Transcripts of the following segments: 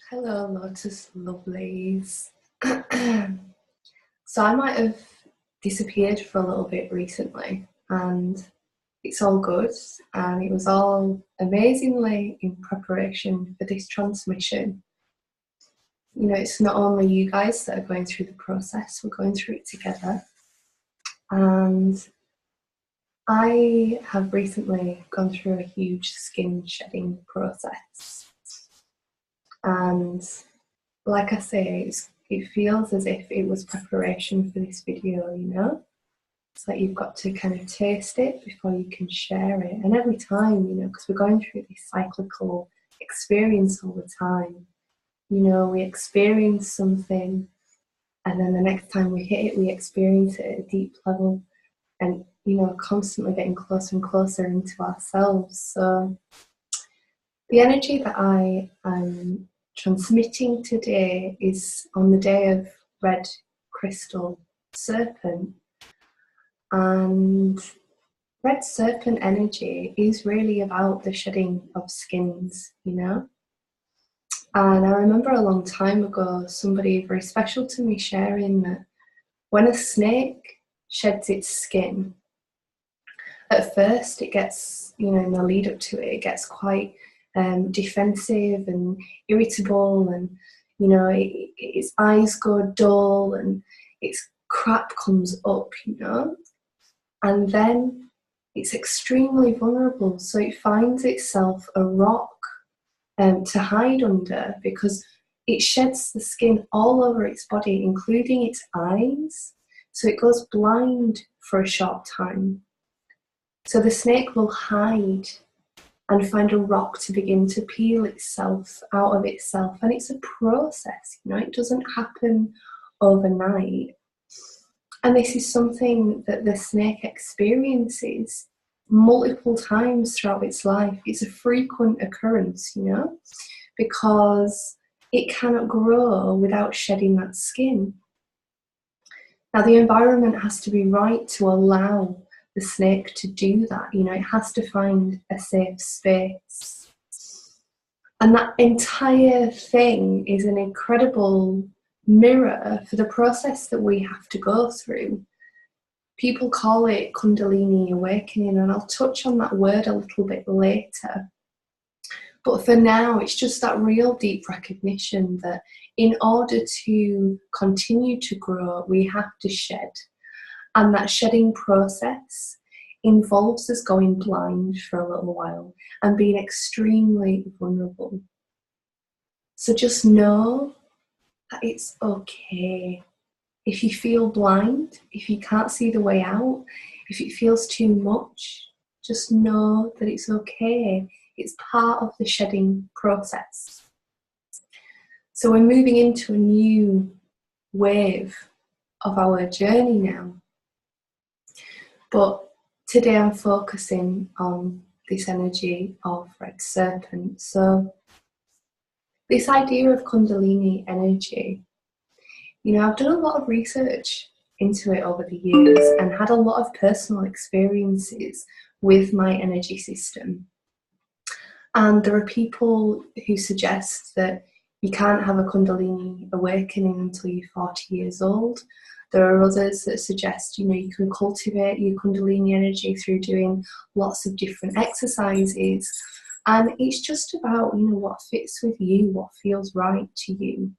Hello, Lotus Lovelies. So I might have disappeared for a little bit recently, and it's all good. And it was all amazingly in preparation for this transmission. You know, it's not only you guys that are going through the process, we're going through it together. And I have recently gone through a huge skin shedding process. And like I say, it feels as if it was preparation for this video, you know? It's like you've got to kind of taste it before you can share it. And every time, you know, because we're going through this cyclical experience all the time, you know, we experience something and then the next time we hit it, we experience it at a deep level and, you know, constantly getting closer and closer into ourselves. So the energy that I am transmitting today is on the day of red crystal serpent, and red serpent energy is really about the shedding of skins, you know. And I remember a long time ago somebody very special to me sharing that when a snake sheds its skin, at first it gets, you know, in the lead up to it, it gets quite defensive and irritable, and you know, its eyes go dull and its crap comes up, you know, and then it's extremely vulnerable, so it finds itself a rock to hide under, because it sheds the skin all over its body, including its eyes, so it goes blind for a short time. So the snake will hide and find a rock to begin to peel itself out of itself. And it's a process, you know, it doesn't happen overnight. And this is something that the snake experiences multiple times throughout its life. It's a frequent occurrence, you know, because it cannot grow without shedding that skin. Now, the environment has to be right to allow the snake to do that. You know, it has to find a safe space. And that entire thing is an incredible mirror for the process that we have to go through. People call it Kundalini awakening, and I'll touch on that word a little bit later. But for now, it's just that real deep recognition that in order to continue to grow, we have to shed. And that shedding process involves us going blind for a little while and being extremely vulnerable. So just know that it's okay. If you feel blind, if you can't see the way out, if it feels too much, just know that it's okay. It's part of the shedding process. So we're moving into a new wave of our journey now. But today I'm focusing on this energy of red serpent. So this idea of Kundalini energy, you know, I've done a lot of research into it over the years and had a lot of personal experiences with my energy system. And there are people who suggest that you can't have a Kundalini awakening until you're 40 years old. There are others that suggest, you know, you can cultivate your Kundalini energy through doing lots of different exercises. And it's just about, you know, what fits with you, what feels right to you.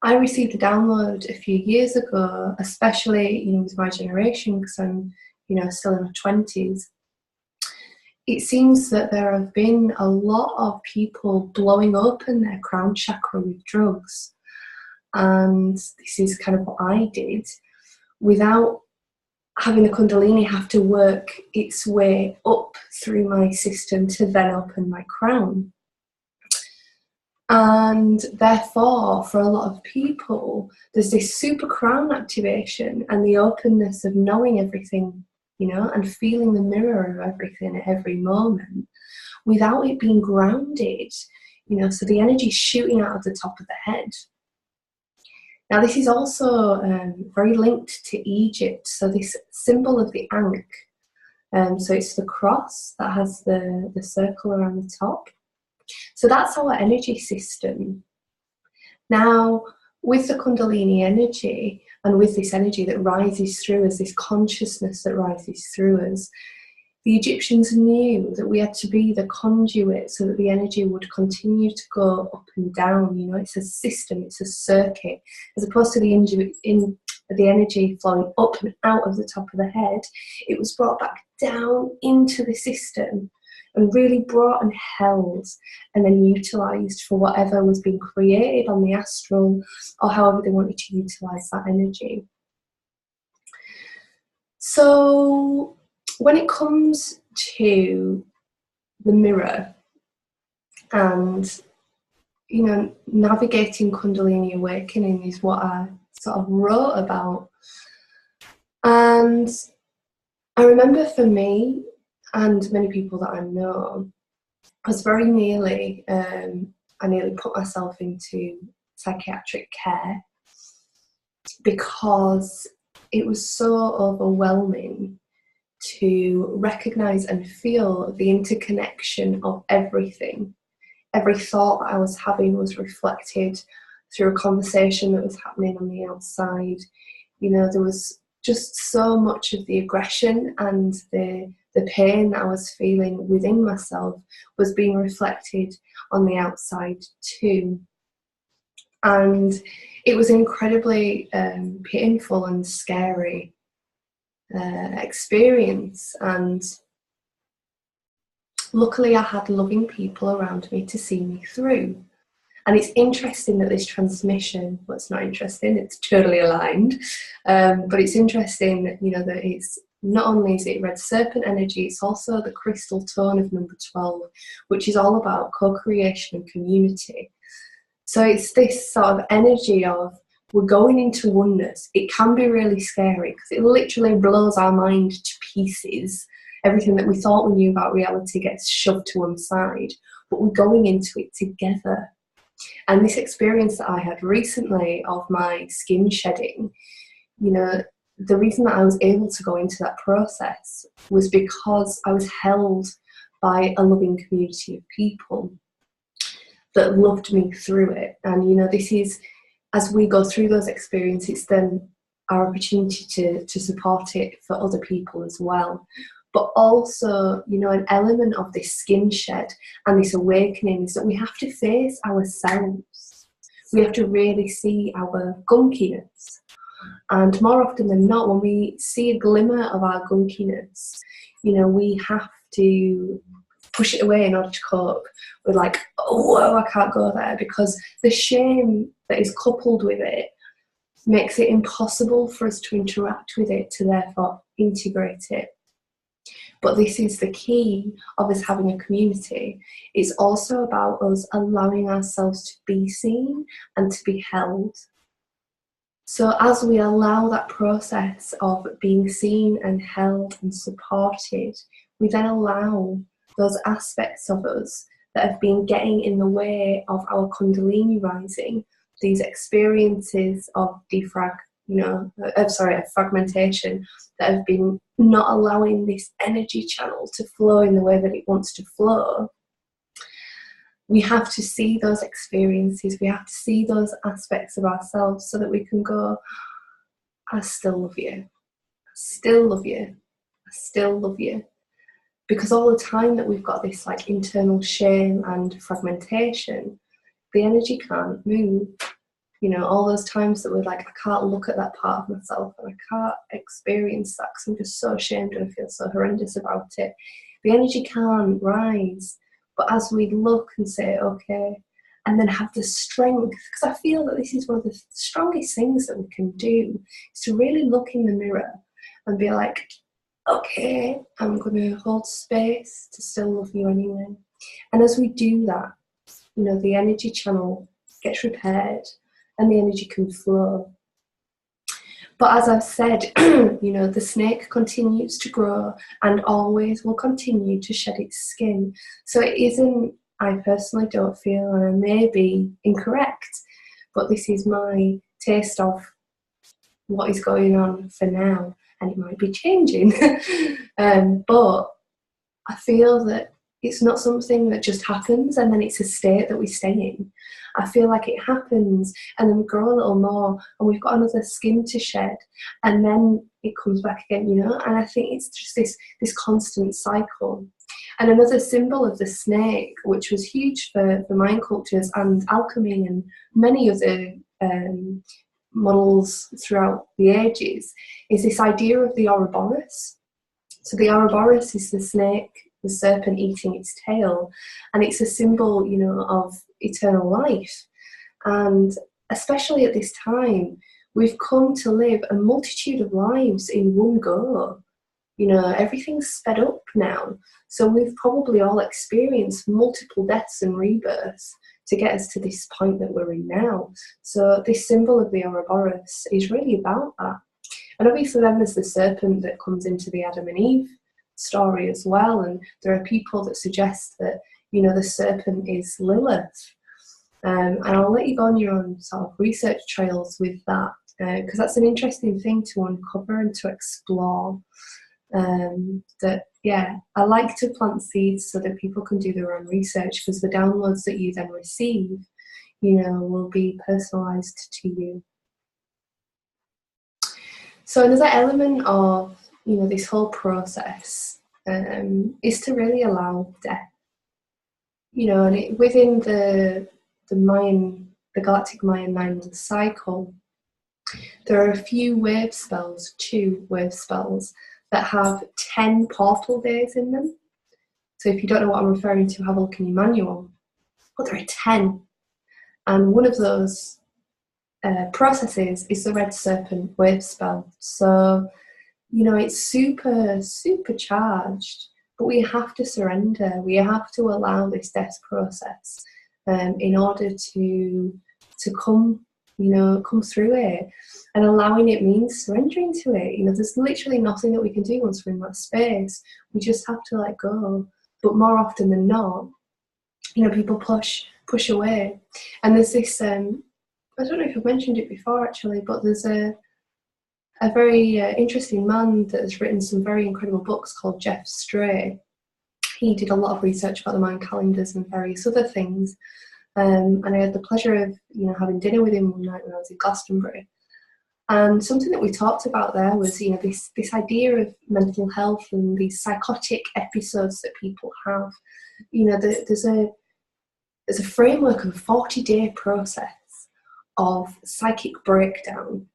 I received a download a few years ago, especially, you know, with my generation, because I'm, you know, still in my 20s. It seems that there have been a lot of people blowing open their crown chakra with drugs. And this is kind of what I did, without having the Kundalini have to work its way up through my system to then open my crown. And therefore, for a lot of people, there's this super crown activation and the openness of knowing everything, you know, and feeling the mirror of everything at every moment without it being grounded, you know, so the energy shooting out of the top of the head. Now, this is also very linked to Egypt. So this symbol of the Ankh, so it's the cross that has the circle around the top. So that's our energy system. Now, with the Kundalini energy, and with this energy that rises through us, this consciousness that rises through us, the Egyptians knew that we had to be the conduit so that the energy would continue to go up and down. You know, it's a system, it's a circuit, as opposed to the energy flowing up and out of the top of the head. It was brought back down into the system and really brought and held and then utilised for whatever was being created on the astral, or however they wanted to utilise that energy. So when it comes to the mirror and, you know, navigating Kundalini awakening is what I sort of wrote about. And I remember for me, and many people that I know, I was very nearly, I nearly put myself into psychiatric care because it was so overwhelming to recognise and feel the interconnection of everything. Every thought that I was having was reflected through a conversation that was happening on the outside. You know, there was just so much of the aggression and the pain that I was feeling within myself was being reflected on the outside too. And it was incredibly painful and scary experience. And luckily I had loving people around me to see me through. And it's interesting that this transmission, well, it's not interesting, it's totally aligned, but it's interesting that, you know, that it's not only is it red serpent energy, it's also the crystal tone of number 12, which is all about co-creation and community. So it's this sort of energy of we're going into oneness. It can be really scary because it literally blows our mind to pieces. Everything that we thought we knew about reality gets shoved to one side, but we're going into it together. And this experience that I had recently of my skin shedding, you know, the reason that I was able to go into that process was because I was held by a loving community of people that loved me through it. And, you know, this is, as we go through those experiences, then our opportunity to support it for other people as well. But also, you know, an element of this skin shed and this awakening is that we have to face ourselves. We have to really see our gunkiness. And more often than not, when we see a glimmer of our gunkiness, you know, we have to push it away in order to cope. We're like, oh, whoa, I can't go there, because the shame that is coupled with it makes it impossible for us to interact with it, to therefore integrate it. But this is the key of us having a community. It's also about us allowing ourselves to be seen and to be held. So as we allow that process of being seen and held and supported, we then allow those aspects of us that have been getting in the way of our Kundalini rising, these experiences of fragmentation that have been not allowing this energy channel to flow in the way that it wants to flow. We have to see those experiences, we have to see those aspects of ourselves so that we can go, I still love you, I still love you, I still love you. Because all the time that we've got this like internal shame and fragmentation, the energy can't move. You know, all those times that we're like, I can't look at that part of myself and I can't experience that because I'm just so ashamed and I feel so horrendous about it. The energy can't rise. But as we look and say, okay, and then have the strength, because I feel that this is one of the strongest things that we can do, is to really look in the mirror and be like, okay, I'm going to hold space to still love you anyway. And as we do that, you know, the energy channel gets repaired and the energy can flow. But as I've said, you know, the snake continues to grow and always will continue to shed its skin. So it isn't, I personally don't feel, and I may be incorrect, but this is my taste of what is going on for now, and it might be changing. But I feel that it's not something that just happens and then it's a state that we stay in. I feel like it happens and then we grow a little more and we've got another skin to shed and then it comes back again, you know. And I think it's just this constant cycle. And another symbol of the snake, which was huge for Mayan cultures and alchemy and many other models throughout the ages, is this idea of the Ouroboros. So the Ouroboros is the snake, the serpent eating its tail, and it's a symbol, you know, of eternal life. And especially at this time, we've come to live a multitude of lives in one go. You know, everything's sped up now. So we've probably all experienced multiple deaths and rebirths to get us to this point that we're in now. So this symbol of the Ouroboros is really about that. And obviously then there's the serpent that comes into the Adam and Eve story as well. And there are people that suggest that, you know, the serpent is Lilith. And I'll let you go on your own sort of research trails with that, because that's an interesting thing to uncover and to explore. That, yeah, I like to plant seeds so that people can do their own research, because the downloads that you then receive, you know, will be personalized to you. So another element of, you know, this whole process is to really allow death. You know, and within the galactic Mayan 9-month cycle, there are a few wave spells, 2 wave spells, that have 10 portal days in them. So if you don't know what I'm referring to, have a look in your manual. But there are 10. And one of those processes is the red serpent wave spell. So, you know, it's super, super charged, but we have to surrender. We have to allow this death process in order to come, you know, come through it. And allowing it means surrendering to it. You know, there's literally nothing that we can do once we're in that space. We just have to let go. But more often than not, you know, people push away. And there's this, I don't know if I've mentioned it before actually, but there's a very interesting man that has written some very incredible books called Jeff Stray. He did a lot of research about the Mayan calendars and various other things. And I had the pleasure of, you know, having dinner with him one night when I was in Glastonbury. And something that we talked about there was, you know, this idea of mental health and these psychotic episodes that people have. You know, there's a framework of a 40-day process of psychic breakdown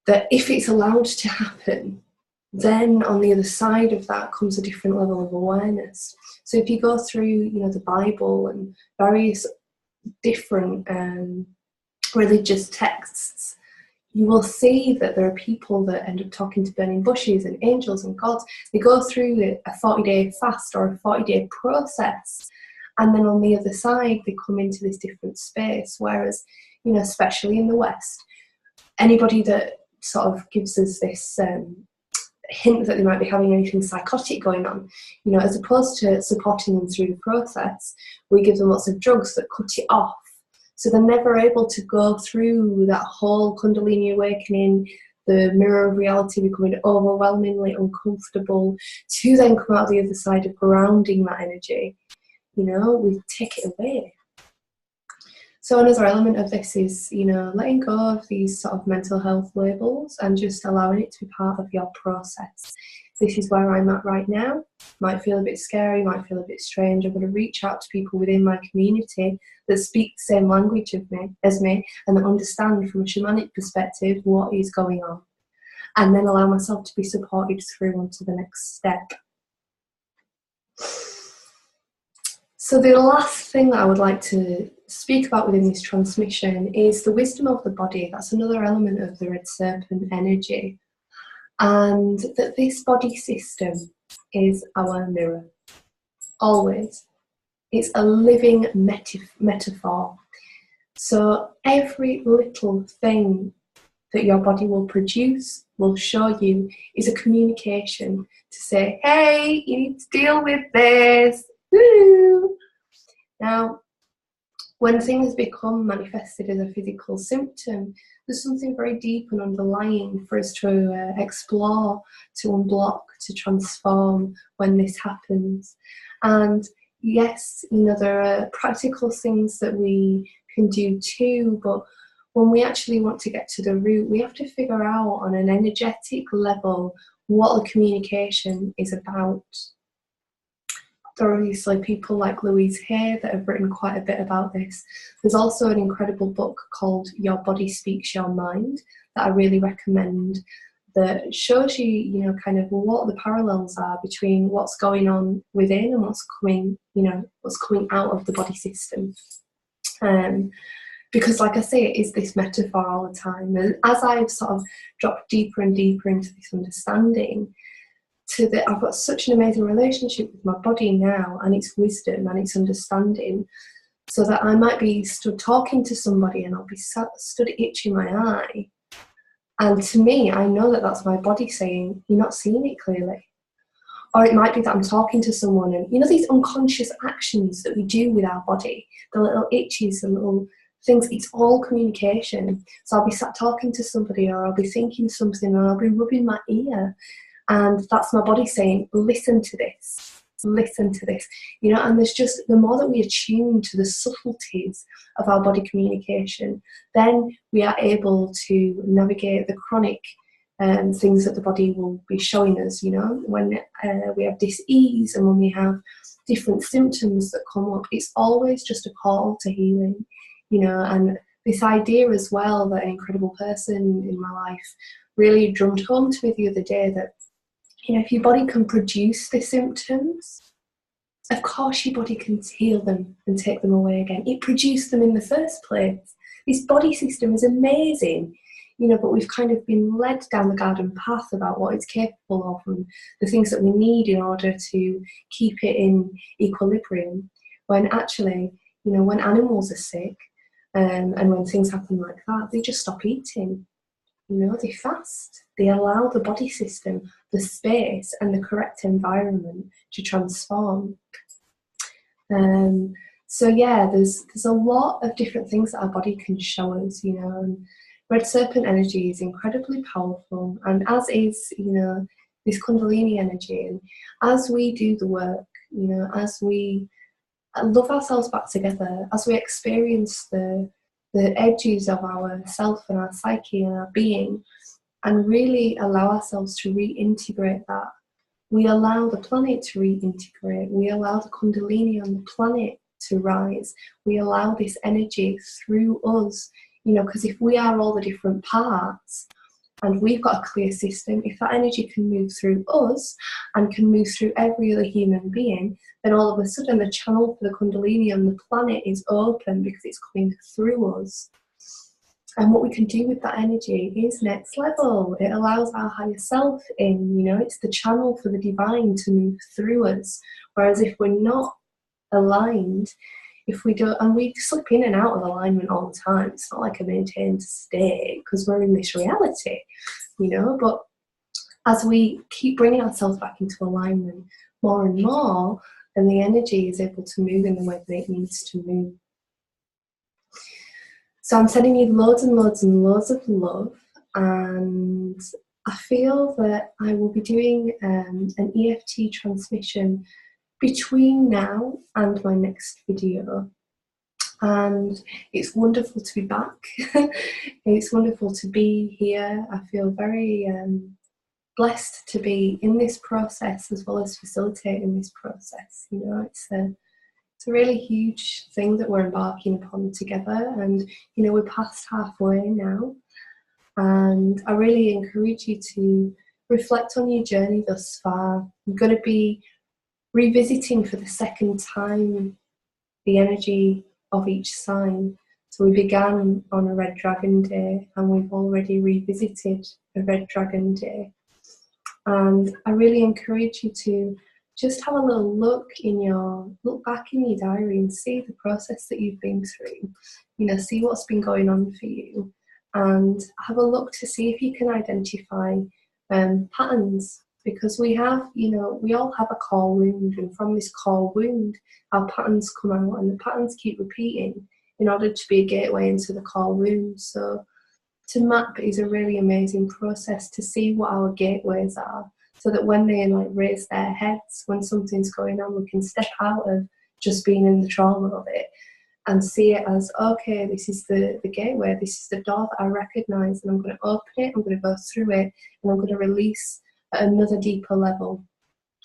that, if it's allowed to happen, then on the other side of that comes a different level of awareness. So if you go through, you know, the Bible and various different religious texts, you will see that there are people that end up talking to burning bushes and angels and gods. They go through a 40-day fast or a 40-day process, and then on the other side they come into this different space. Whereas, you know, especially in the West, anybody that sort of gives us this hint that they might be having anything psychotic going on, you know, as opposed to supporting them through the process, we give them lots of drugs that cut it off. So they're never able to go through that whole Kundalini awakening, the mirror of reality becoming overwhelmingly uncomfortable, to then come out the other side of grounding that energy. You know, we take it away. So another element of this is, you know, letting go of these sort of mental health labels and just allowing it to be part of your process. This is where I'm at right now. Might feel a bit scary, might feel a bit strange. I'm going to reach out to people within my community that speak the same language as me and that understand from a shamanic perspective what is going on. And then allow myself to be supported through onto the next step. So the last thing that I would like to speak about within this transmission is the wisdom of the body. That's another element of the red serpent energy. And that this body system is our mirror. Always. It's a living metaphor. So every little thing that your body will produce, will show you, is a communication to say, hey, you need to deal with this. Woo! Now, when things become manifested as a physical symptom, there's something very deep and underlying for us to explore, to unblock, to transform when this happens. And yes, there are practical things that we can do too, but when we actually want to get to the root, we have to figure out on an energetic level what the communication is about. There are obviously people like Louise Hay that have written quite a bit about this. There's also an incredible book called Your Body Speaks Your Mind that I really recommend, that shows you, kind of what the parallels are between what's going on within and what's coming out of the body system. Because like I say, it is this metaphor all the time. And as I've sort of dropped deeper and deeper into this understanding, I've got such an amazing relationship with my body now, and its wisdom and its understanding, so that I might be stood talking to somebody and I'll be stood itching my eye. And to me, I know that that's my body saying, you're not seeing it clearly. Or it might be that I'm talking to someone and, these unconscious actions that we do with our body, the little itches, the little things, it's all communication. So I'll be sat talking to somebody, or I'll be thinking something, or I'll be rubbing my ear. And that's my body saying, listen to this, and there's just, the more that we attune to the subtleties of our body communication, then we are able to navigate the chronic things that the body will be showing us, when we have dis-ease and when we have different symptoms that come up, it's always just a call to healing, and this idea as well that an incredible person in my life really drummed home to me the other day, that if your body can produce the symptoms, of course your body can heal them and take them away again. It produced them in the first place. This body system is amazing, but we've kind of been led down the garden path about what it's capable of and the things that we need in order to keep it in equilibrium. When actually, when animals are sick and when things happen like that, they just stop eating. They fast. They allow the body system the space and the correct environment to transform. So yeah, there's a lot of different things that our body can show us, and red serpent energy is incredibly powerful, and as is, this Kundalini energy. And as we do the work, as we love ourselves back together, as we experience the edges of our self and our psyche and our being, and really allow ourselves to reintegrate that, we allow the planet to reintegrate, we allow the Kundalini on the planet to rise, we allow this energy through us, because if we are all the different parts and we've got a clear system, if that energy can move through us and can move through every other human being, then all of a sudden the channel for the Kundalini on the planet is open because it's coming through us. And what we can do with that energy is next level. It allows our higher self in, it's the channel for the divine to move through us. Whereas if we're not aligned, if we don't, and we slip in and out of alignment all the time, it's not like a maintained state because we're in this reality, but as we keep bringing ourselves back into alignment more and more, then the energy is able to move in the way that it needs to move. So I'm sending you loads and loads and loads of love, and I feel that I will be doing an EFT transmission between now and my next video. And it's wonderful to be back. It's wonderful to be here. I feel very blessed to be in this process as well as facilitating this process. It's a really huge thing that we're embarking upon together, and we're past halfway now, and I really encourage you to reflect on your journey thus far. You're going to be revisiting for the second time the energy of each sign. So we began on a red dragon day and we've already revisited a red dragon day, and I really encourage you to just have a little look back in your diary and see the process that you've been through, see what's been going on for you, and have a look to see if you can identify patterns, because we all have a core wound, and from this core wound our patterns come out, and the patterns keep repeating in order to be a gateway into the core wound. So to map is a really amazing process to see what our gateways are, so that when they like raise their heads, when something's going on, we can step out of just being in the trauma of it and see it as, okay, this is the gateway, this is the door that I recognise, and I'm going to open it, I'm going to go through it, and I'm going to release at another deeper level.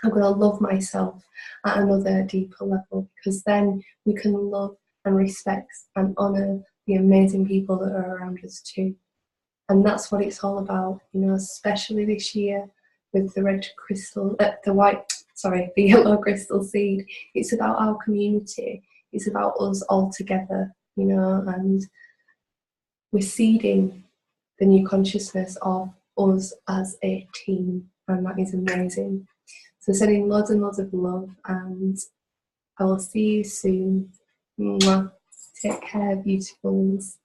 I'm going to love myself at another deeper level, because then we can love and respect and honour the amazing people that are around us too. And that's what it's all about, you know, especially this year with the red crystal, the yellow crystal seed. It's about our community. It's about us all together, you know, and we're seeding the new consciousness of us as a team, and that is amazing. So sending loads and loads of love, and I will see you soon. Mwah. Take care, beautiful ones.